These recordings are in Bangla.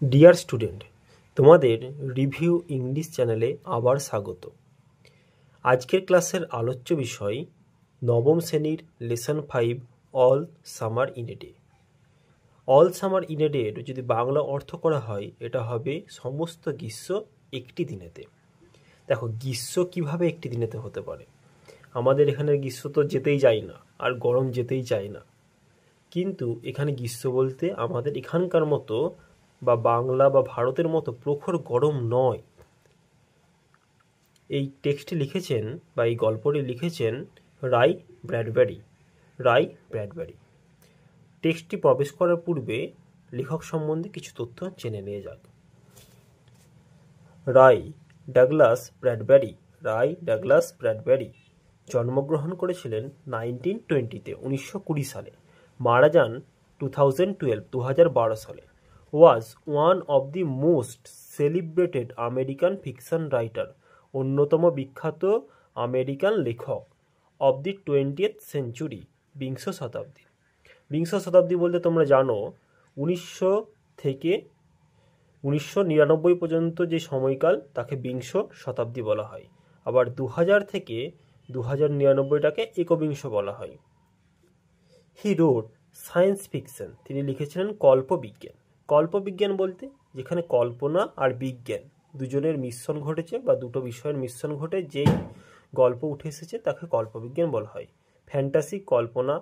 ডিয়ার স্টুডেন্ট, তোমাদের রিভিউ ইংলিশ চ্যানেলে আবার স্বাগত। আজকের ক্লাসের আলোচ্য বিষয় নবম শ্রেণীর lesson 5 all Summer in a day. All Summer in এ ডের যদি বাংলা অর্থ করা হয়, এটা হবে সমস্ত গ্রীষ্ম একটি দিনেতে। দেখো, গ্রীষ্ম কিভাবে একটি দিনেতে হতে পারে? আমাদের এখানে গ্রীষ্ম তো যেতেই যায় না, আর গরম যেতেই চায় না। কিন্তু এখানে গ্রীষ্ম বলতে আমাদের এখানকার মতো বা বাংলা বা ভারতের মতো প্রখর গরম নয়। এই টেক্সটটি লিখেছেন বা এই গল্পটি লিখেছেন রাই ব্র্যাডব্যারি। টেক্সটটি প্রবেশ করার পূর্বে লেখক সম্বন্ধে কিছু তথ্য জেনে নিয়ে যাক। রাই ডাগলাস ব্র্যাডব্যারি জন্মগ্রহণ করেছিলেন 1920-তে, 1920 সালে। মারা যান 2012 সালে। Was one of the most celebrated American fiction writer, অন্যতম বিখ্যাত আমেরিকান লেখক অব দি 20th সেঞ্চুরি, বিংশ শতাব্দী বলতে তোমরা জানো 1900 থেকে 1999 পর্যন্ত যে সময়কাল তাকে বিংশ শতাব্দী বলা হয়। আবার 2000 থেকে 2099টাকে একবিংশ বলা হয়। হি রোড সায়েন্স ফিকশন, তিনি লিখেছিলেন কল্পবিজ্ঞান বলতে যেখানে কল্পনা আর বিজ্ঞান দুজনের মিশ্রণ ঘটেছে বা দুটো বিষয়ের মিশ্রণ ঘটে যেই গল্প উঠে এসেছে তাকে কল্পবিজ্ঞান বলা হয়। ফ্যান্টাসি, কল্পনা,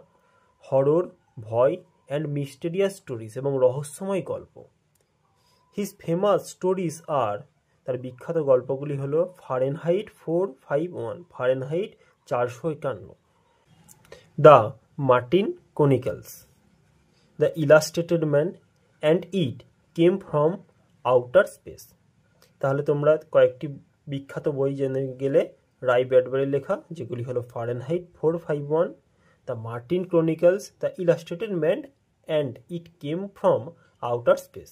হরর, ভয় অ্যান্ড মিস্টেরিয়াস স্টোরিজ এবং রহস্যময় গল্প। হিজ ফেমাস স্টোরিজ আর, তার বিখ্যাত গল্পগুলি হলো Fahrenheit 451, the Martin Chronicles, the illustrated man and it came from outer space. তাহলে তোমরা কয়েকটি বিখ্যাত বই জেনে গেলে রাই ব্র্যাডব্যারির লেখা, যেগুলি হলো Fahrenheit 451, the Martin Chronicles, the illustrated man and it came from outer space.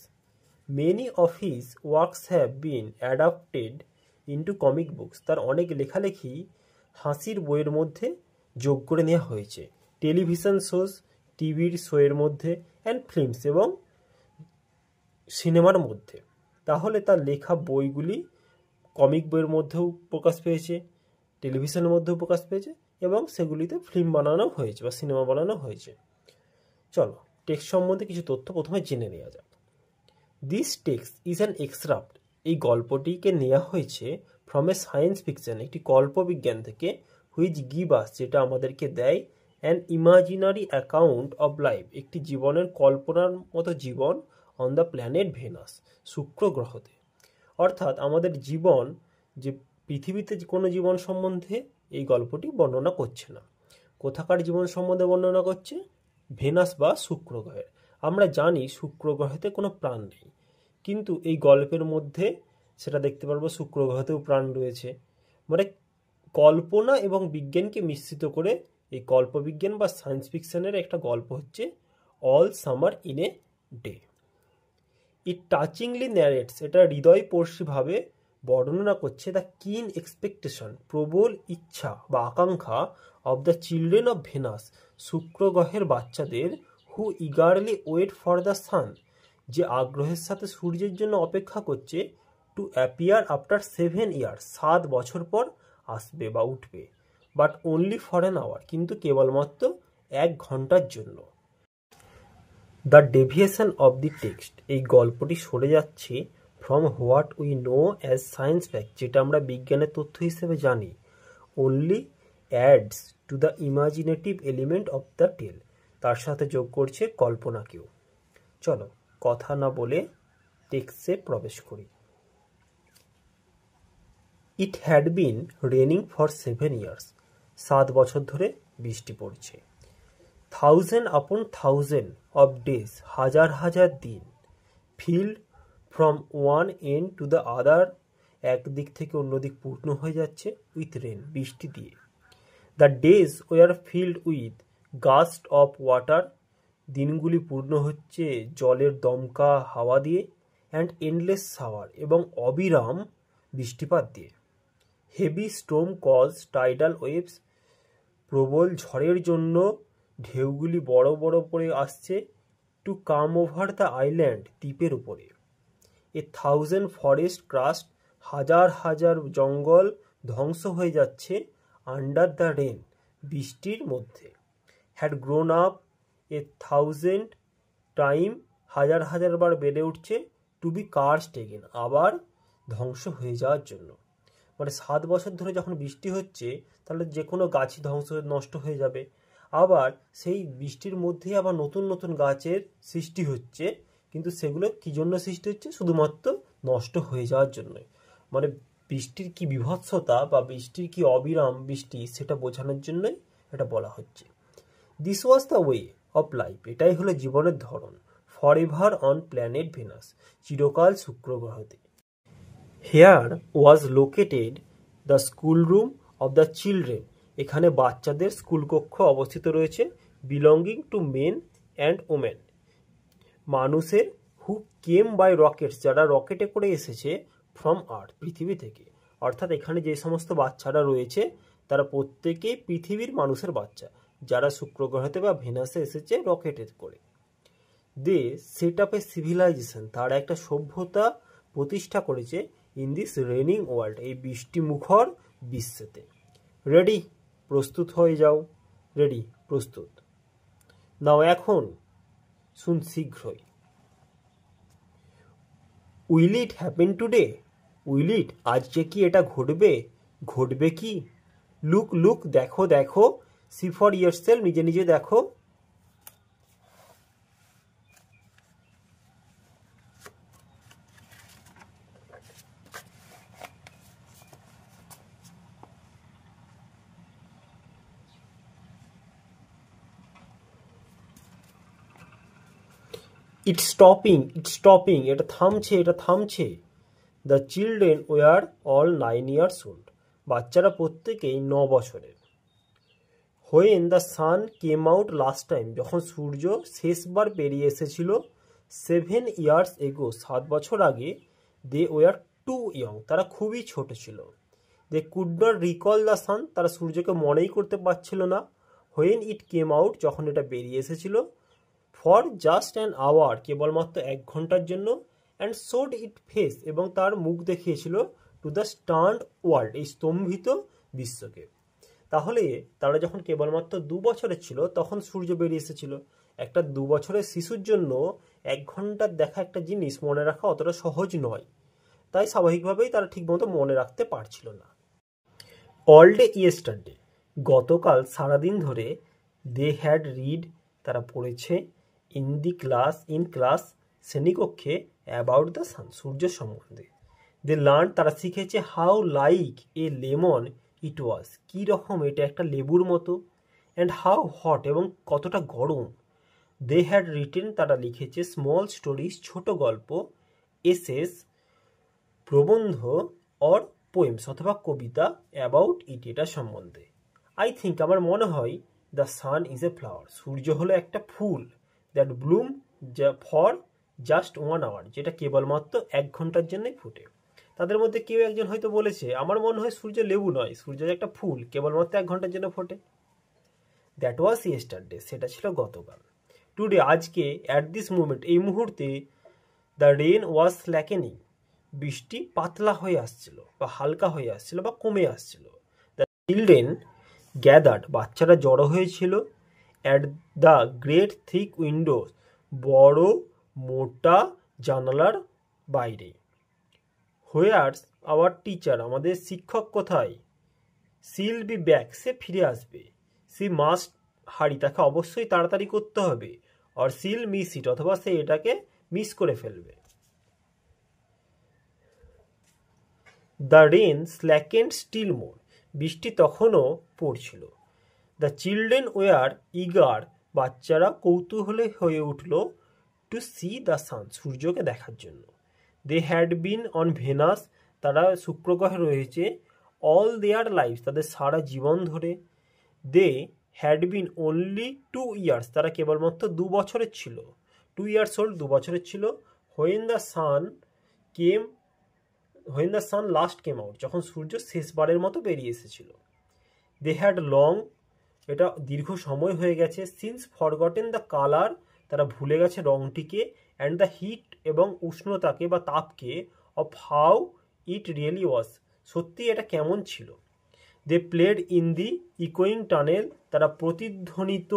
Many of his works have been adapted into comic books. তার অনেক লেখালেখি হাসির বইয়ের মধ্যে যোগ করে নেওয়া হয়েছে, টেলিভিশন শোজ, টিভির শোয়ের মধ্যে, অ্যান্ড ফিল্মস এবং সিনেমার মধ্যে। তাহলে তার লেখা বইগুলি কমিক বইয়ের মধ্যেও প্রকাশ পেয়েছে, টেলিভিশনের মধ্যেও প্রকাশ পেয়েছে এবং সেগুলিতে ফিল্ম বানানো হয়েছে বা সিনেমা বানানো হয়েছে। চলো, টেক্সট সম্বন্ধে কিছু তথ্য প্রথমে জেনে নেওয়া যাক। This text is an extract, এই গল্পটিকে নেওয়া হয়েছে ফ্রম এ সায়েন্স ফিকশন, একটি কল্পবিজ্ঞান থেকে, হুইচ গিভ আস, যেটা আমাদেরকে দেয়, an imaginary account of life, একটি জীবনের কল্পনার মতো জীবন, অন দ্য প্ল্যানেট ভেনাস, শুক্র গ্রহতে। অর্থাৎ আমাদের জীবন, যে পৃথিবীতে কোনো জীবন সম্বন্ধে এই গল্পটি বর্ণনা করছে না। কোথাকার জীবন সম্বন্ধে বর্ণনা করছে? ভেনাস বা শুক্র গ্রহের। আমরা জানি শুক্র গ্রহেতে কোনো প্রাণ নেই, কিন্তু এই গল্পের মধ্যে সেটা দেখতে পারবো শুক্র গ্রহেতেও প্রাণ রয়েছে। মানে কল্পনা এবং বিজ্ঞানকে মিশ্রিত করে এই কল্পবিজ্ঞান বা সায়েন্স ফিকশনের একটা গল্প হচ্ছে All Summer in a Day. It touchingly narrates, এটা হৃদয়স্পর্শীভাবে বর্ণনা করছে দ্য কিন এক্সপেকটেশন, প্রবল ইচ্ছা বা আকাঙ্ক্ষা, of the children of Venus, শুক্র গ্রহের বাচ্চাদের, who eagerly wait for the sun, যে আগ্রহের সাথে সূর্যের জন্য অপেক্ষা করছে, টু অ্যাপিয়ার আফটার 7 ইয়ার্স, 7 বছর পর আসবে বা উঠবে, but only for an hour, কিন্তু কেবলমাত্র 1 ঘন্টার জন্য। The deviation of the text, এই গল্পটি সরে যাচ্ছে from what we know as science fact, যেটা আমরা বিজ্ঞানের তথ্য হিসেবে জানি, only adds to the imaginative element of the tale, তার সাথে যোগ করছে কল্পনাকেও। চলো, কথা না বলে টেক্সটে প্রবেশ করি। It had been raining for 7 years, 7 বছর ধরে বৃষ্টি পড়ছে। 1000 upon 1000 of days, হাজার হাজার দিন, filled from one end to the other, এক দিক থেকে অন্য দিক পূর্ণ হয়ে যাচ্ছে, উইথ রেন, বৃষ্টি দিয়ে। The days were filled with gust of water, দিনগুলি পূর্ণ হচ্ছে জলের দমকা হাওয়া দিয়ে, অ্যান্ড এন্ডলেস শাওয়ার, এবং অবিরাম বৃষ্টিপাত দিয়ে। Heavy storm cause tidal waves, প্রবল ঝড়ের জন্য ঢেউগুলি বড় বড় করে আসছে, to come over the island, দ্বীপের উপরে। 1,000 ফরেস্ট ক্রাস্ট, হাজার হাজার জঙ্গল ধ্বংস হয়ে যাচ্ছে আন্ডার দ্য রেন, বৃষ্টির মধ্যে। হ্যাড গ্রোন আপ 1,000 টাইম, হাজার হাজার বার বেড়ে উঠছে, টু বি কার্সড এগেন, আবার ধ্বংস হয়ে যাওয়ার জন্য। মানে 7 বছর ধরে যখন বৃষ্টি হচ্ছে তাহলে যে কোনো গাছই নষ্ট হয়ে যাবে, আবার সেই বৃষ্টির মধ্যেই আবার নতুন নতুন গাছের সৃষ্টি হচ্ছে, কিন্তু সেগুলো কী জন্য সৃষ্টি হচ্ছে? শুধুমাত্র নষ্ট হয়ে যাওয়ার জন্যই। মানে বৃষ্টির কি বিভৎসতা বা বৃষ্টির কি অবিরাম বৃষ্টি সেটা বোঝানোর জন্যই এটা বলা হচ্ছে। This was the way of life, এটাই হলো জীবনের ধরন। For ever on planet Venus, চিরকাল শুক্র গ্রহতে। Here was located the school room of the children, এখানে বাচ্চাদের স্কুল কক্ষ অবস্থিত রয়েছে। Belonging to men and women, মানুষের, হু কেম বাই রকেটস, যারা রকেটে করে এসেছে, ফ্রম আর্থ, পৃথিবী থেকে। অর্থাৎ এখানে যে সমস্ত বাচ্চারা রয়েছে তারা প্রত্যেকেই পৃথিবীর মানুষের বাচ্চা, যারা শুক্র গ্রহতে বা ভেনাসে এসেছে রকেটে করে। দে সেট আপ এ সিভিলাইজেশন, তারা একটা সভ্যতা প্রতিষ্ঠা করেছে, ইন দিস রেনিং ওয়ার্ল্ড, এই বৃষ্টিমুখর বিশ্বেতে। রেডি, প্রস্তুত হয়ে যাও। রেডি, প্রস্তুত। নাও এখন শুন শীঘ্রই। Will it happen today, will it, আজকে কি এটা ঘটবে? ঘটবে কি? লুক লুক, দেখো দেখো। সি ফর ইয়ারসেলফ, নিজে নিজে দেখো। ইটস স্টপিং, ইটস স্টপিং, এটা থামছে, এটা থামছে। The children were all 9 years old, বাচ্চারা প্রত্যেকেই 9 বছরের। When the sun came out last time, যখন সূর্য শেষবার বেরিয়ে এসেছিল, 7 years এগো, 7 বছর আগে, দে ওয়ার টু ইয়ং, তারা খুবই ছোট ছিল। They could not recall the sun, তারা সূর্যকে মনেই করতে পারছিল না। হোয়েন ইট কেম আউট, যখন এটা বেরিয়ে এসেছিল, ফর জাস্ট অ্যান আওয়ার, কেবলমাত্র 1 ঘন্টার জন্য, অ্যান্ড শোড ইট ফেস, এবং তার মুখ দেখিয়েছিল, টু দ্য স্টান্ড ওয়ার্ল্ড, এই স্তম্ভিত বিশ্বকে। তাহলে তারা যখন কেবলমাত্র 2 বছরের ছিল তখন সূর্য বেরিয়ে এসেছিল। একটা 2 বছরের শিশুর জন্য 1 ঘন্টার দেখা একটা জিনিস মনে রাখা অতটা সহজ নয়, তাই স্বাভাবিকভাবেই তারা ঠিকমতো মনে রাখতে পারছিল না। অল ডে ইয়েস্টারডে, গতকাল সারাদিন ধরে, দে হ্যাড রিড, তারা পড়েছে, ইন ক্লাস, শ্রেণীকক্ষে, অ্যাবাউট দ্য সান, সূর্য সম্বন্ধে। দে লার্ন, তারা শিখেছে, হাউ লাইক এ লেমন ইট ওয়াজ, কী রকম এটা একটা লেবুর মতো, অ্যান্ড হাউ হট, এবং কতটা গরম। দে হ্যাড রিটেন, তারা লিখেছে, স্মল স্টোরিজ, ছোট গল্প, এসেস, প্রবন্ধ, অর পোয়েমস, অথবা কবিতা, অ্যাবাউট ইট, এটা সম্বন্ধে। আই থিঙ্ক, আমার মনে হয়, the sun is a flower, সূর্য হলো একটা ফুল, that bloom for just 1 hour, যেটা কেবলমাত্র 1 ঘন্টার জন্যই ফুটে। তাদের মধ্যে কেউ একজন হয়তো বলেছে, আমার মনে হয় সূর্য লেবু নয়, সূর্য একটা ফুল, কেবলমাত্র 1 ঘন্টার জন্য ফোটে। দ্যাট ওয়াজ ইয়েস্টারডে, সেটা ছিল গতকাল। টুডে, আজকে, অ্যাট দিস মুমেন্ট, এই মুহূর্তে, দ্য রেন ওয়াজ স্ল্যাকেনিং, বৃষ্টি পাতলা হয়ে আসছিল বা হালকা হয়ে আসছিল বা কমে আসছিল। দ্য চিলড্রেন গ্যাদার্ড, বাচ্চারা জড়ো হয়েছিল, at the great thick Windows, বড় মোটা জানালার বাইরে। হোয়ারস আওয়ার টিচার, আমাদের শিক্ষক কোথায়? সিল বি ব্যাক, সে ফিরে আসবে। সি মাস্ট হারি, তাকে অবশ্যই তাড়াতাড়ি করতে হবে। আর সিল মিস ইট, অথবা সে এটাকে মিস করে ফেলবে। দ্য রেন স্ল্যাকেন্ড স্টিল মোর, বৃষ্টি তখনও পড়ছিল। দ্য চিলড্রেন ওয়ার ইগার, বাচ্চারা কৌতূহলী হয়ে উঠল, টু সি দ্য সান, সূর্যকে দেখার জন্য। They had been on Venus, তারা শুক্র গ্রহে রয়েছে, অল দেয়ার লাইফ, তাদের সারা জীবন ধরে। They had been only 2 years, তারা কেবলমাত্র 2 বছরের ছিল। 2 years old, 2 বছরের ছিল। When the sun last came out, যখন সূর্য শেষবারের মতো বেরিয়ে এসেছিল। দে হ্যাড লং, এটা দীর্ঘ সময় হয়ে গেছে, সিন্স ফরগটেন দ্য কালার, তারা ভুলে গেছে রংটিকে, অ্যান্ড দ্য হিট এবং উষ্ণতাকে বা তাপকে of how it really was, সত্যি এটা কেমন ছিল। দে প্লেড ইন দি ইকোয়িং টানেল, তারা প্রতিধ্বনিত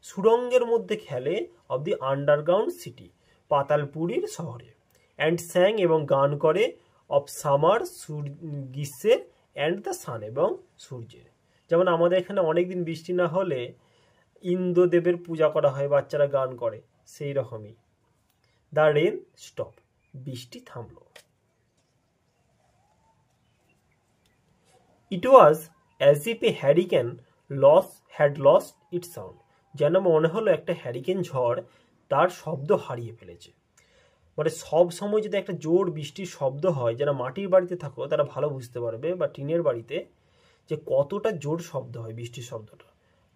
সুড়ঙ্গের মধ্যে খেলে অব দি আন্ডারগ্রাউন্ড সিটি, পাতালপুরীর শহরে। অ্যান্ড স্যাং এবং গান করে অফ সামার, গ্রীষ্মের, অ্যান্ড দ্য সান এবং সূর্যের। যেমন আমাদের এখানে অনেকদিন বৃষ্টি না হলে ইন্দ্রদেবের পূজা করা হয়, বাচ্চারা গান করে, সেই রকমই। দ্য রেন স্টপ, বৃষ্টি থামলো। It was as if a hurricane had lost it sound, যেন মনে হলো একটা হ্যারিকেন ঝড় তার শব্দ হারিয়ে ফেলেছে। মানে সব সময় যদি একটা জোর বৃষ্টির শব্দ হয়, যারা মাটির বাড়িতে থাকো তারা ভালো বুঝতে পারবে, বা টিনের বাড়িতে, যে কতটা জোর শব্দ হয় বৃষ্টির শব্দটা।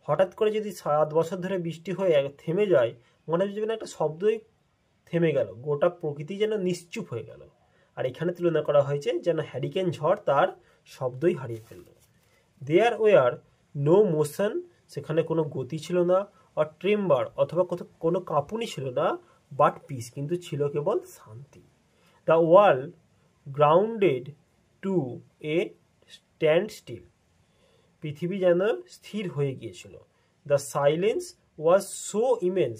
হঠাৎ করে যদি 7 বছর ধরে বৃষ্টি হয়ে থেমে যায়, মনে হচ্ছে যেন একটা শব্দই থেমে গেল, গোটা প্রকৃতি যেন নিশ্চুপ হয়ে গেল। আর এখানে তুলনা করা হয়েছে যেন হ্যারিকেন ঝড় তার শব্দই হারিয়ে ফেলল। দেয়ার ওয়ার নো মোশন, সেখানে কোনো গতি ছিল না, আর ট্রেম্বার অথবা কোনো কাঁপুনি ছিল না, বাট পিস, কিন্তু ছিল কেবল শান্তি। The world grounded to a standstill, পৃথিবী যেন স্থির হয়ে গিয়েছিল। The silence was so immense,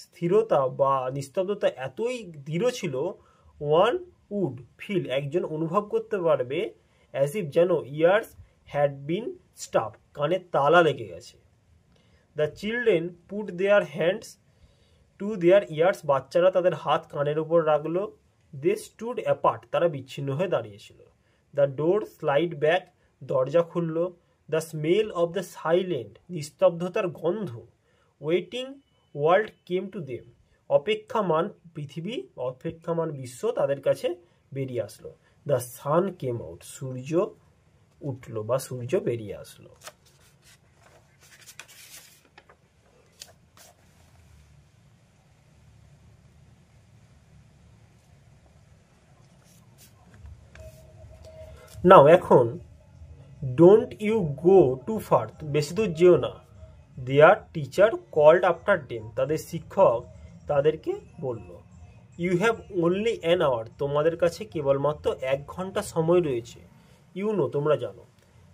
স্থিরতা বা নিস্তব্ধতা এতই দৃঢ় ছিল, ওয়ান উড ফিল, একজন অনুভব করতে পারবে, অ্যাজ ইফ যেন ইয়ার্স হ্যাড বিন স্টাফ, কানে তালা লেগে গেছে। The children put their hands to their years, বাচ্চারা তাদের হাত কানের উপর রাখলো। দে স্টুড অ্যাপার্ট, তারা বিচ্ছিন্ন হয়ে দাঁড়িয়েছিল। দ্য ডোর স্লাইড ব্যাক, দরজা খুলল। The smell of the silent, নিস্তব্ধতার গন্ধ। Waiting world came to them, অপেক্ষামান পৃথিবী, অপেক্ষামান বিশ্ব তাদের কাছে বেরিয়ে আসলো। দ্য সান কেম আউট, সূর্য উঠলো বা সূর্য বেরিয়ে আসলো। নাও এখন don't you go too far, বেশি দূর যেও না। Their teacher called after them, তাদের শিক্ষক তাদেরকে বলল। You have only an hour, তোমাদের কাছে কেবলমাত্র 1 ঘন্টা সময় রয়েছে। ইউ নো, তোমরা জানো।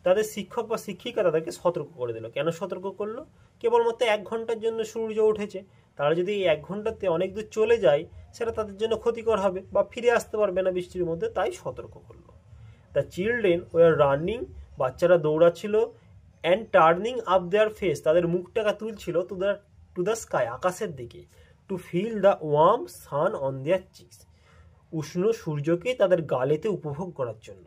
তাদের শিক্ষক বা শিক্ষিকা তাদেরকে সতর্ক করে দিল। কেন সতর্ক করলো? কেবলমাত্র 1 ঘন্টার জন্য সূর্য উঠেছে, তারা যদি এই 1 ঘন্টাতে অনেক দূর চলে যায় সেটা তাদের জন্য ক্ষতিকর হবে, বা ফিরে আসতে পারবে না বৃষ্টির মধ্যে, তাই সতর্ক করলো। দ্য চিলড্রেন ওয়ার রানিং, বাচ্চারা দৌড়াচ্ছিল। And turning up their face, তাদের মুখটাকে তুলছিল টু দ্য স্কাই, আকাশের দিকে। To feel the warm sun on their cheeks, উষ্ণ সূর্যকে তাদের গালেতে উপভোগ করার জন্য।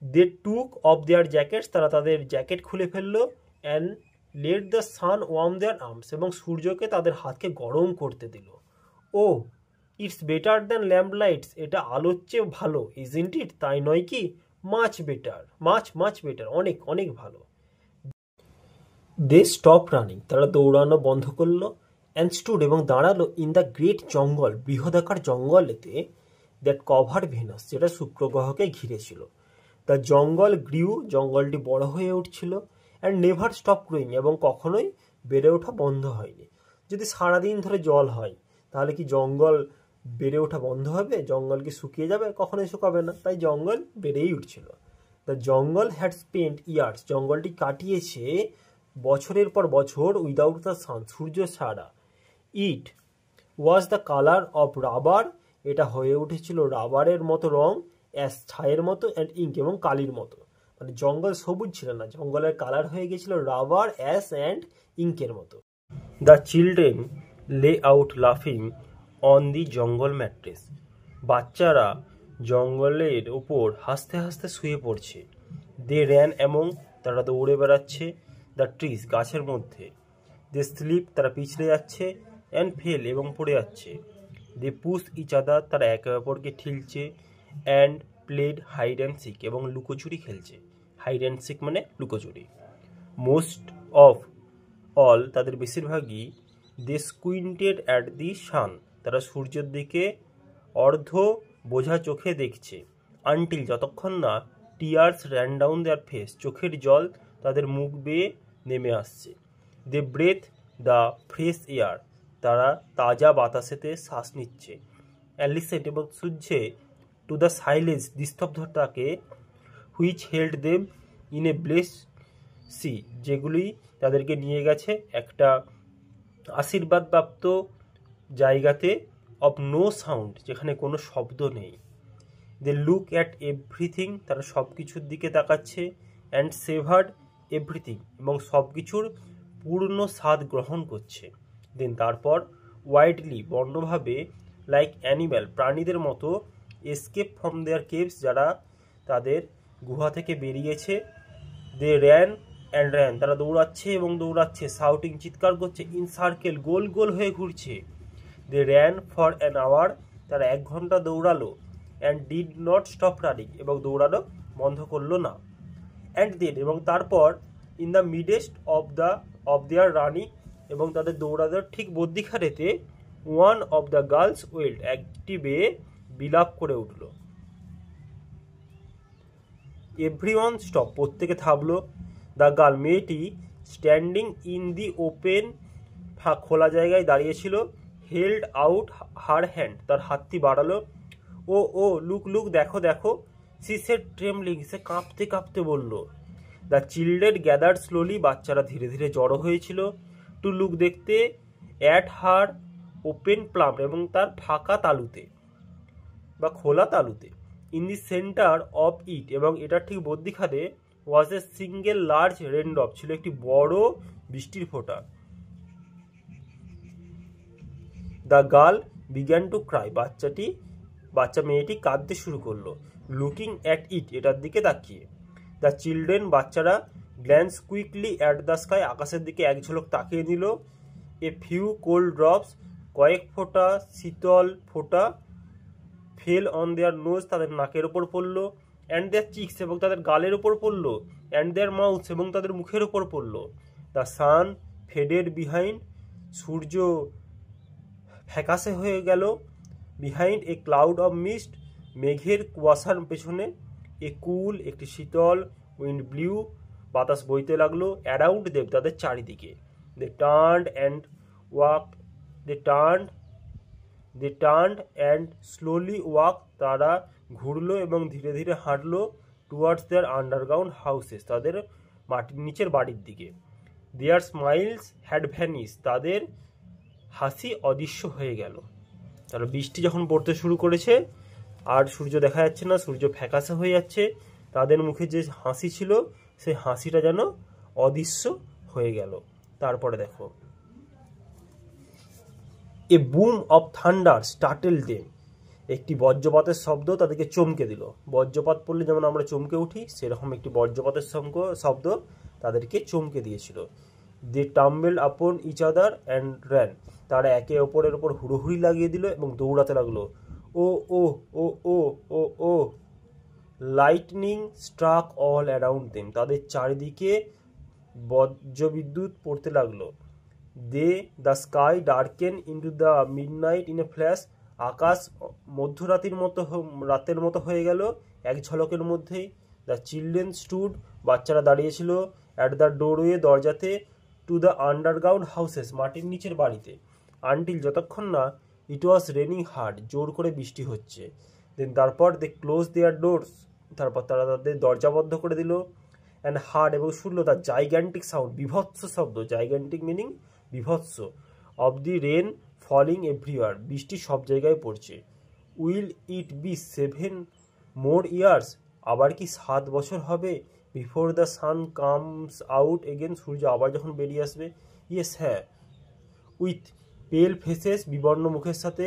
দে টুক অফ দেয়ার জ্যাকেটস, তারা তাদের জ্যাকেট খুলে ফেললো। And let the sun warm their arms, এবং সূর্যকে তাদের হাতকে গরম করতে দিল। Oh it's better than lamp lights, এটা আলোর চেয়ে ভালো, ইজন্ট ইট, তাই নয় কি? মাচ বেটার, মাচ বেটার, অনেক অনেক ভালো। দে স্টপ রানিং, তারা দৌড়ানো বন্ধ করলো। অ্যান্ড স্টুড, এবং দাঁড়ালো। ইন দ্য গ্রেট জঙ্গল, বৃহদাকার জঙ্গলেতে। দ্যাট কভার ভেনাস, যেটা শুক্র গ্রহকে ঘিরেছিল। দ্য জঙ্গল গ্রিউ, জঙ্গলটি বড় হয়ে উঠছিল। অ্যান্ড নেভার স্টপ গ্রোয়িং, এবং কখনোই বেড়ে ওঠা বন্ধ হয়নি। যদি সারাদিন ধরে জল হয় তাহলে কি জঙ্গল বেড়ে ওঠা বন্ধ হবে? জঙ্গল কি শুকিয়ে যাবে? কখনোই শুকাবে না, তাই জঙ্গল বেড়েই উঠছিল। The jungle had spent years, জঙ্গলটি কাটিয়েছে বছরের পর বছর। উইদাউট দ্য সান, সূর্য ছাড়া। It was the colour of rubber, এটা হয়ে উঠেছিল রাবারের মতো রং। অ্যাস, ছায়ের মতো। অ্যান্ড ইঙ্ক, এবং কালির মতো। মানে জঙ্গল সবুজ ছিল না, জঙ্গলের কালার হয়ে গেছিল রাবার, অ্যাস অ্যান্ড ইঙ্কের মতো। দ্য চিলড্রেন লে আউট লাফিং অন দি জঙ্গল ম্যাট্রেস, বাচ্চারা জঙ্গলের ওপর হাসতে হাসতে শুয়ে পড়ছে। দে র্যান অ্যামং, তারা দৌড়ে বেড়াচ্ছে। দ্য ট্রিজ, গাছের মধ্যে। দে স্লিপ, তারা পিছলে যাচ্ছে। অ্যান্ড ফেল, এবং পড়ে যাচ্ছে। দে পুশ ইচ আদার, তারা একে অপরকে ঠেলছে। And played hide and seek, এবং লুকোচুরি খেলছে। হাইড অ্যান্ড সিক মানে লুকোচুরি। মোস্ট অফ অল, তাদের বেশিরভাগই। দে স্কুইন্টেড অ্যাট দি সান, তারা সূর্যের দিকে অর্ধ বোঝা চোখে দেখছে। আনটিল, যতক্ষণ না tears ran down their face, চোখের জল তাদের মুখ বেয়ে নেমে আসছে। They breathe the fresh air, তারা তাজা বাতাসেতে শ্বাস নিচ্ছে। অ্যালিসেন্ট এবং সূর্যে টু দ্য সাইলেন্স, নিস্তব্ধতাকে, which held them in a bless sea, যেগুলি তাদেরকে নিয়ে গেছে একটা আশীর্বাদপ্রাপ্ত জায়গাতে, অফ নো সাউন্ড, যেখানে কোনো শব্দ নেই। দে লুক অ্যাট এভরিথিং, তারা সব কিছুর দিকে তাকাচ্ছে, অ্যান্ড সেভার্ড এভরিথিং, এবং সব কিছুর পূর্ণ স্বাদ গ্রহণ করছে। দেন তারপর ওয়াইডলি, বর্ণভাবে, লাইক অ্যানিম্যাল, প্রাণীদের মতো, এসকেপ ফ্রম দেয়ার কেভস, যারা তাদের গুহা থেকে বেরিয়েছে, দে র্যান অ্যান্ড র্যান, তারা দৌড়াচ্ছে এবং দৌড়াচ্ছে, শাউটিং, চিৎকার করছে, ইন সার্কেল, গোল গোল হয়ে ঘুরছে। They ran for an hour, তারা 1 ঘন্টা দৌড়ালো, and did not stop running, এবং দৌড়ানো বন্ধ করলো না। অ্যান্ড দেন, এবং তারপর, in the midst of their running, এবং তাদের দৌড়ানোর ঠিক মধ্যিখানেতে, one of the girls wailed, একটি মেয়ে বিলাপ করে উঠল। এভরিওয়ান স্টপ, প্রত্যেকে থামলো। দ্য গার্ল, মেয়েটি, স্ট্যান্ডিং ইন দি ওপেন, খোলা জায়গায় দাঁড়িয়েছিল, হেল্ড আউট হার হ্যান্ড, তার হাতটি বাড়ালো। ও লুক লুক, দেখো দেখো, সি সেড ট্রেমলিং, সে কাঁপতে কাঁপতে বলল। দ্য চিলড্রেন গ্যাদার্ড স্লোলি, বাচ্চারা ধীরে ধীরে জড়ো হয়েছিল, টু লুক, দেখতে, অ্যাট হার ওপেন প্লাম, এবং তার ফাঁকা তালুতে বা খোলা তালুতে। In the centre of it, এবং এটার ঠিক মধ্যিখানে, ওয়াজ এ সিঙ্গেল লার্জ রেনড্রপ, ছিল একটি বড় বৃষ্টির ফোঁটা। The girl began to cry, বাচ্চা মেয়েটি কাঁদতে শুরু করলো। লুকিং অ্যাট ইট, এটার দিকে তাকিয়ে। দ্য চিলড্রেন, বাচ্চারা, glance quickly at the sky, আকাশের দিকে এক ঝলক তাকিয়ে নিল। এ ফিউ কোল্ড ড্রপস, কয়েক ফোঁটা শীতল ফোঁটা, ফেল অন দেয়ার নোজ, তাদের নাকের ওপর পড়লো, অ্যান্ড দেয়ার চিক্স, এবং তাদের গালের ওপর পড়লো, অ্যান্ড দেয়ার মাউথ, এবং তাদের মুখের ওপর পড়লো। দ্য সান ফেডেড বিহাইন্ড, সূর্য ফ্যাকাশে হয়ে গেল। Behind A cloud of mist, মেঘের কুয়াশার পেছনে। এ কুল, একটি শীতল, উইন্ড ব্লিউ, বাতাস বইতে লাগলো। অ্যারাউন্ড দেব, তাদের চারিদিকে। দে টার্নড অ্যান্ড স্লোলি ওয়াক, তারা ঘুরলো এবং ধীরে ধীরে হাঁটলো। টুয়ার্ডস দেয়ার আন্ডারগ্রাউন্ড হাউসেস, তাদের মাটির নিচের বাড়ির দিকে। দেয়ার স্মাইলস হ্যাড ভ্যানিশ, তাদের হাসি অদৃশ্য হয়ে গেল। তারা বৃষ্টি যখন পড়তে শুরু করেছে, আর সূর্য দেখা যাচ্ছে না, সূর্য ফ্যাকাশে হয়ে যাচ্ছে, তাদের মুখে যে হাসি ছিল, সেই হাসিটা যেন অদৃশ্য হয়ে গেল। তারপরে দেখো, এ বুম অফ থান্ডার স্টার্টেল দেম, একটি বজ্রপাতের শব্দ তাদেরকে চমকে দিল। বজ্রপাত পড়লে যেমন আমরা চমকে উঠি, সেরকম একটি বজ্রপাতের শব্দ তাদেরকে চমকে দিয়েছিল। দে টাম্বেল আপন ইচ আদার অ্যান্ড র্যান, তারা একে অপরের ওপর হুড়োহুড়ি লাগিয়ে দিল এবং দৌড়াতে লাগলো। Oh oh oh oh oh oh lightning struck all around them, তাদের চারিদিকে বজ্রবিদ্যুৎ পড়তে লাগলো। The sky darken into the midnight in a flash, আকাশ রাতের মতো হয়ে গেল এক ঝলকের মধ্যেই। দ্য চিলড্রেন স্টুড, বাচ্চারা দাঁড়িয়েছিল, অ্যাট দ্য ডোরওয়ে, দরজাতে, টু দ্য আন্ডারগ্রাউন্ড হাউসেস, মাটির নিচের বাড়িতে। আনটিল, যতক্ষণ না, ইট ওয়াজ রেনিং হার্ড, জোর করে বৃষ্টি হচ্ছে। দেন তারপর দে ক্লোজ দেয়ার ডোরস, তারপর তারা তাদের দরজা বন্ধ করে দিল। অ্যান্ড হার্ড, এবং শুনল, দ্য জাইগ্যান্টিক সাউন্ড, বিভৎস শব্দ, জাইগ্যান্টিক মিনিং বিভৎস, of the rain falling everywhere, বৃষ্টি সব জায়গায় পড়ছে। Will it be 7 more years, আবার কি 7 বছর হবে? Before the sun comes out again, সূর্য আবার যখন বেরিয়ে আসবে। ইয়েস, হ্যাঁ। উইথ পেল ফেসেস, বিবর্ণ মুখের সাথে।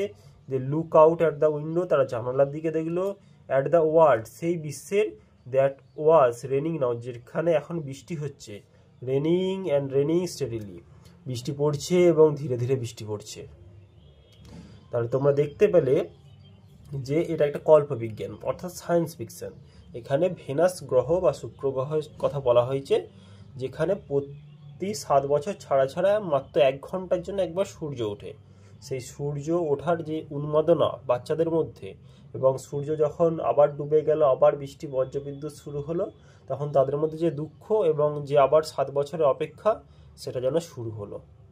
They look out at the window, তারা জানালার দিকে দেখলো। অ্যাট দ্য ওয়ার্ল্ড, সেই বিশ্বের, দ্যাট ওয়াজ রেনিং নাও, যেখানে এখন বৃষ্টি হচ্ছে। রেনিং অ্যান্ড রেনিং স্টেডিলি, বৃষ্টি পড়ছে এবং ধীরে ধীরে বৃষ্টি পড়ছে। তাহলে তোমরা দেখতে পেলে যে এটা একটা কল্পবিজ্ঞান, অর্থাৎ সায়েন্স ফিকশন। এখানে ভেনাস গ্রহ বা শুক্র গ্রহের কথা বলা হয়েছে, যেখানে প্রতি 7 বছর ছাড়া ছাড়া মাত্র 1 ঘন্টার জন্য একবার সূর্য ওঠে। সেই সূর্য ওঠার যে উন্মাদনা বাচ্চাদের মধ্যে, এবং সূর্য যখন আবার ডুবে গেল, আবার বৃষ্টি বজ্রবিদ্যুৎ শুরু হলো, তখন তাদের মধ্যে যে দুঃখ এবং যে আবার 7 বছরের অপেক্ষা, সেটা যেন শুরু হলো।